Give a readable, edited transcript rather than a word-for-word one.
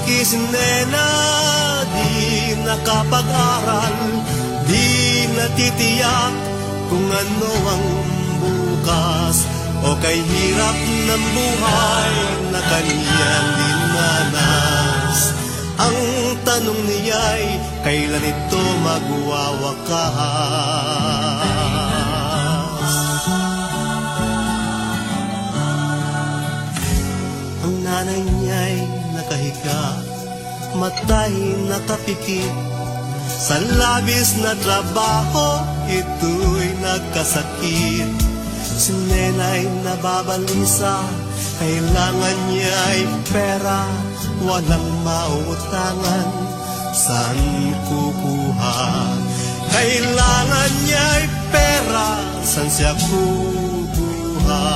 Si Nena di nakapag-aral, di natitiyak kung ano ang bukas, o kay hirap ng buhay na kaniyang dinanas. Ang tanong niya'y kailan ito magwawakas. Ang nanay niya'y nakahiga, matay nakapikit, sa labis na trabaho ito'y nagkasakit. Si Nena'y nababalisa, kailangan niya'y pera, walang mautangan, saan kukuha? Kailangan niya'y pera, saan siya kukuha?